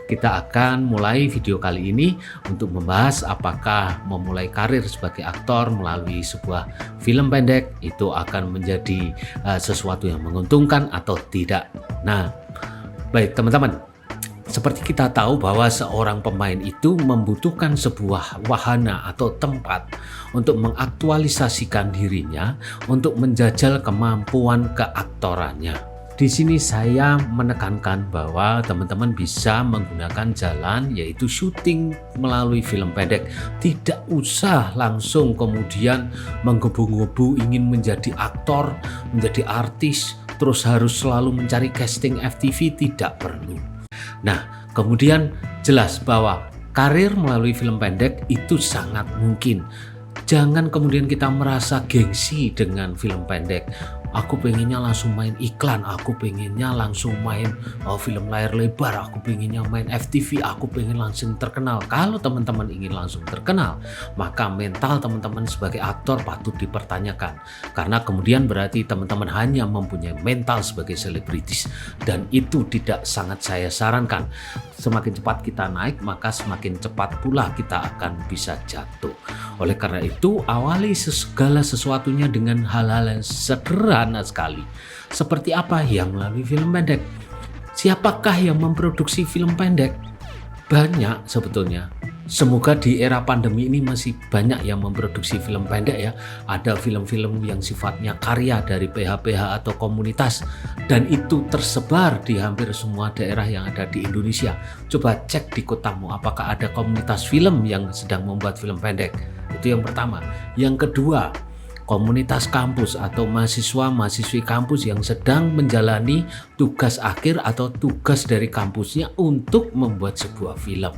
Kita akan mulai video kali ini untuk membahas apakah memulai karir sebagai aktor melalui sebuah film pendek itu akan menjadi sesuatu yang menguntungkan atau tidak. Nah, baik teman-teman, seperti kita tahu bahwa seorang pemain itu membutuhkan sebuah wahana atau tempat untuk mengaktualisasikan dirinya, untuk menjajal kemampuan keaktorannya. Di sini saya menekankan bahwa teman-teman bisa menggunakan jalan yaitu syuting melalui film pendek. Tidak usah langsung kemudian menggebu-gebu ingin menjadi aktor, menjadi artis, terus harus selalu mencari casting FTV, tidak perlu. Nah, kemudian jelas bahwa karir melalui film pendek itu sangat mungkin. Jangan kemudian kita merasa gengsi dengan film pendek. Aku pengennya langsung main iklan, aku pengennya langsung main film layar lebar, aku pengennya main FTV, aku pengen langsung terkenal. Kalau teman-teman ingin langsung terkenal, maka mental teman-teman sebagai aktor patut dipertanyakan. Karena kemudian berarti teman-teman hanya mempunyai mental sebagai selebritis. Dan itu tidak sangat saya sarankan. Semakin cepat kita naik, maka semakin cepat pula kita akan bisa jatuh. Oleh karena itu, awali segala sesuatunya dengan hal-hal yang sederhana sekali. Seperti apa yang melalui film pendek? Siapakah yang memproduksi film pendek? Banyak sebetulnya. Semoga di era pandemi ini masih banyak yang memproduksi film pendek ya. Ada film-film yang sifatnya karya dari PH-PH atau komunitas. Dan itu tersebar di hampir semua daerah yang ada di Indonesia. Coba cek di kotamu apakah ada komunitas film yang sedang membuat film pendek. Itu yang pertama. Yang kedua, komunitas kampus atau mahasiswa-mahasiswi kampus yang sedang menjalani tugas akhir atau tugas dari kampusnya untuk membuat sebuah film.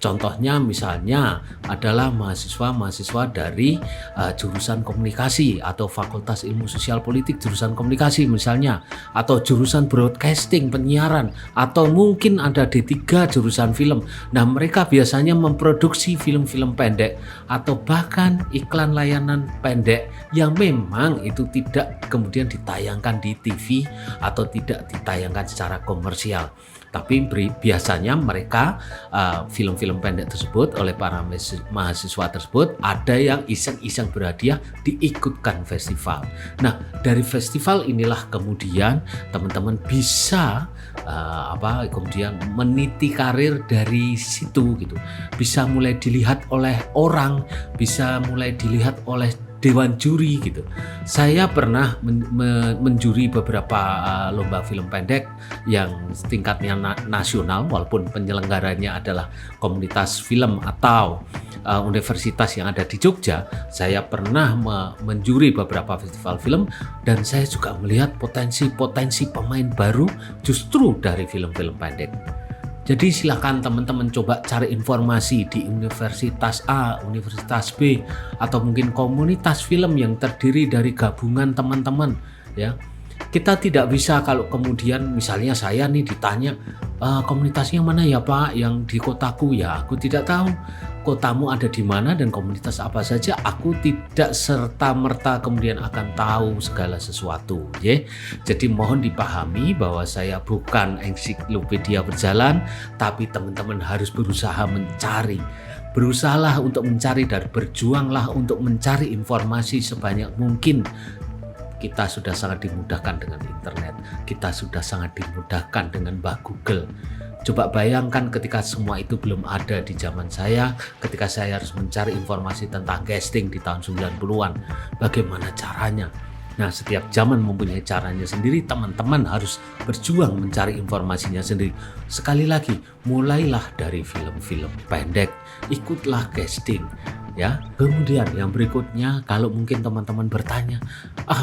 Contohnya misalnya adalah mahasiswa-mahasiswa dari jurusan komunikasi atau Fakultas Ilmu Sosial Politik jurusan komunikasi misalnya, atau jurusan broadcasting penyiaran, atau mungkin ada D3 jurusan film. Nah, mereka biasanya memproduksi film-film pendek atau bahkan iklan layanan pendek yang memang itu tidak kemudian ditayangkan di TV atau tidak ditayangkan secara komersial. Tapi biasanya mereka film-film pendek tersebut oleh para mahasiswa tersebut ada yang iseng-iseng berhadiah diikutkan festival. Nah, dari festival inilah kemudian teman-teman bisa kemudian meniti karir dari situ gitu. Bisa mulai dilihat oleh orang, bisa mulai dilihat oleh dewan juri gitu. Saya pernah menjuri beberapa lomba film pendek yang tingkatnya nasional, walaupun penyelenggaranya adalah komunitas film atau universitas yang ada di Jogja. Saya pernah menjuri beberapa festival film dan saya juga melihat potensi-potensi pemain baru justru dari film-film pendek. Jadi silakan teman-teman coba cari informasi di Universitas A, Universitas B, atau mungkin komunitas film yang terdiri dari gabungan teman-teman ya. Kita tidak bisa kalau kemudian misalnya saya nih ditanya komunitasnya mana ya Pak yang di kotaku, ya aku tidak tahu kotamu ada di mana dan komunitas apa saja. Aku tidak serta-merta kemudian akan tahu segala sesuatu ya. Jadi mohon dipahami bahwa saya bukan ensiklopedia berjalan, tapi teman-teman harus berusaha mencari. Berusahalah untuk mencari dan berjuanglah untuk mencari informasi sebanyak mungkin. Kita sudah sangat dimudahkan dengan internet, kita sudah sangat dimudahkan dengan Mbah Google. Coba bayangkan ketika semua itu belum ada di zaman saya, ketika saya harus mencari informasi tentang casting di tahun 90-an. Bagaimana caranya? Nah, setiap zaman mempunyai caranya sendiri, teman-teman harus berjuang mencari informasinya sendiri. Sekali lagi, mulailah dari film-film pendek, ikutlah casting. Ya, kemudian yang berikutnya, kalau mungkin teman-teman bertanya,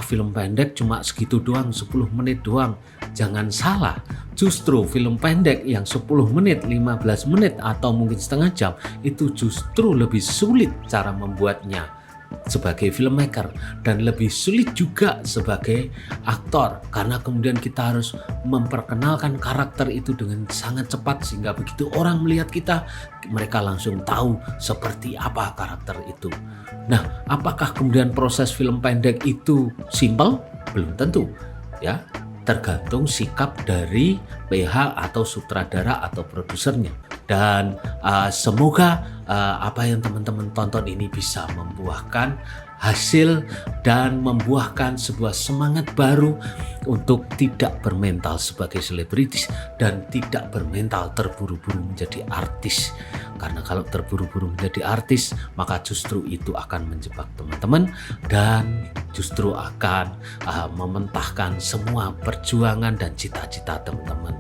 film pendek cuma segitu doang, 10 menit doang. Jangan salah, justru film pendek yang 10 menit, 15 menit atau mungkin setengah jam itu justru lebih sulit cara membuatnya sebagai filmmaker dan lebih sulit juga sebagai aktor, karena kemudian kita harus memperkenalkan karakter itu dengan sangat cepat sehingga begitu orang melihat kita, mereka langsung tahu seperti apa karakter itu. Nah, apakah kemudian proses film pendek itu simpel? Belum tentu ya, tergantung sikap dari PH atau sutradara atau produsernya. Dan semoga apa yang teman-teman tonton ini bisa membuahkan hasil dan membuahkan sebuah semangat baru untuk tidak bermental sebagai selebritis dan tidak bermental terburu-buru menjadi artis. Karena kalau terburu-buru menjadi artis, maka justru itu akan menjebak teman-teman dan justru akan mementahkan semua perjuangan dan cita-cita teman-teman.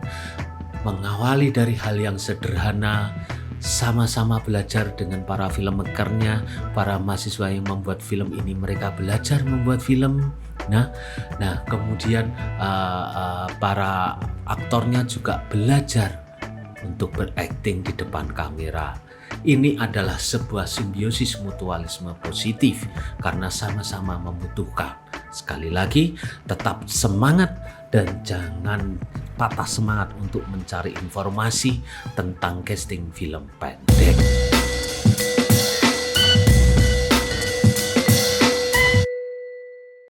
Mengawali dari hal yang sederhana, sama-sama belajar dengan para filmmakernya, para mahasiswa yang membuat film ini, mereka belajar membuat film. Nah, kemudian para aktornya juga belajar untuk berakting di depan kamera. Ini adalah sebuah simbiosis mutualisme positif karena sama-sama membutuhkan. Sekali lagi, tetap semangat dan jangan patah semangat untuk mencari informasi tentang casting film pendek.